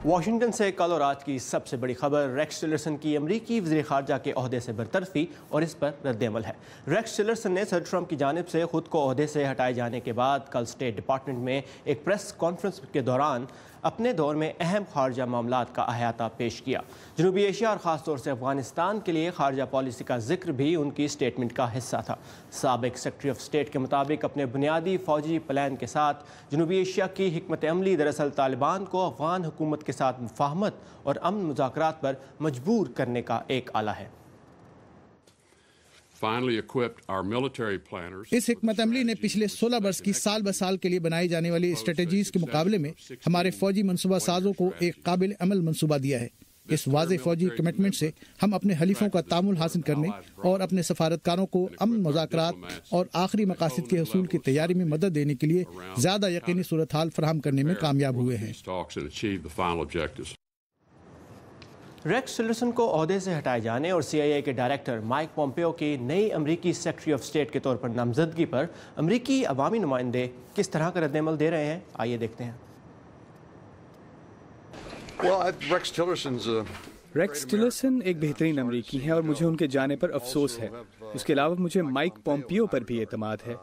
Washington سے کل اور آج کی سب سے بڑی خبر ریکس ٹلرسن کی امریکی وزیر خارجہ کے عہدے سے برطرفی اور اس پر رد عمل ہے۔ ریکس ٹلرسن نے صدر ٹرمپ کی جانب سے خود کو عہدے سے ہٹائے جانے کے بعد کل اسٹیٹ ڈپارٹمنٹ میں ایک پریس کانفرنس کے دوران اپنے دور میں اہم خارجہ معاملات کا احاطہ پیش کیا۔ جنوبی ایشیا اور خاص طور سے افغانستان کے لیے خارجہ پالیسی کا ذکر بھی ان کی اسٹیٹمنٹ کا حصہ تھا۔ سابق سیکرٹری آف اسٹیٹ کے مطابق اپنے بنیادی فوجی پلان کے ساتھ جنوبی ایشیا کی حکمت عملی دراصل طالبان کو افغان حکومت کے ساتھ مفاہمت اور امن مذاکرات پر مجبور کرنے کا ایک آلہ ہے۔ اس حکمت عملی نے پچھلے 16 برس کی سال بہ سال کے لیے بنائی جانے والی اسٹریٹجیز کے مقابلے میں ہمارے فوجی منصوبہ سازوں کو ایک قابل عمل منصوبہ دیا ہے۔ اس واضح فوجی کمٹمنٹ سے ہم اپنے حلیفوں کا تعامل حاصل کرنے اور اپنے سفارتکاروں کو امن مذاکرات اور آخری مقاصد کے حصول کی تیاری میں مدد دینے کے لیے زیادہ یقینی صورتحال فراہم کرنے میں کامیاب ہوئے ہیں۔ ریکس ٹلرسن کو عہدے سے ہٹائے جانے اور CIA کے ڈائریکٹر مائک پومپیو کی نئی امریکی سیکرٹری آف اسٹیٹ کے طور پر نامزدگی پر امریکی عوامی نمائندے کس طرح کا رد عمل دے رہے ہیں، آئیے دیکھتے ہیں۔ ریکس ٹلرسن ایک بہترین امریکی ہیں اور مجھے ان کے جانے پر افسوس ہے۔ اس کے علاوہ مجھے مائک پومپیو پر بھی اعتماد ہے۔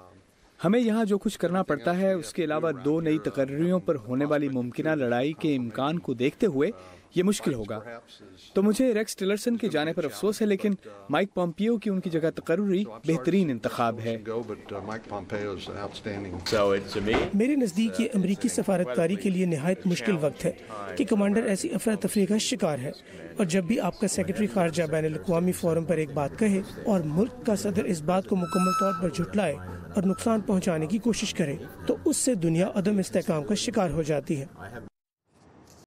ہمیں یہاں جو کچھ کرنا پڑتا ہے اس کے علاوہ 2 نئی تقرریوں پر ہونے والی ممکنہ لڑائی کے امکان کو دیکھتے ہوئے یہ مشکل ہوگا۔ تو مجھے ریکس ٹلرسن کے جانے پر افسوس ہے، لیکن مائک پومپیو کی ان کی جگہ تقرری بہترین انتخاب ہے۔ میرے نزدیک یہ امریکی سفارتکاری کے لیے نہایت مشکل وقت ہے کہ کمانڈر ایسی افراتفری کا شکار ہے، اور جب بھی آپ کا سیکرٹری خارجہ بین الاقوامی فورم پر ایک بات کہے اور ملک کا صدر اس بات کو مکمل طور پر جھٹلائے اور نقصان پہنچانے کی کوشش کرے تو اس سے دنیا عدم استحکام کا شکار ہو جاتی ہے۔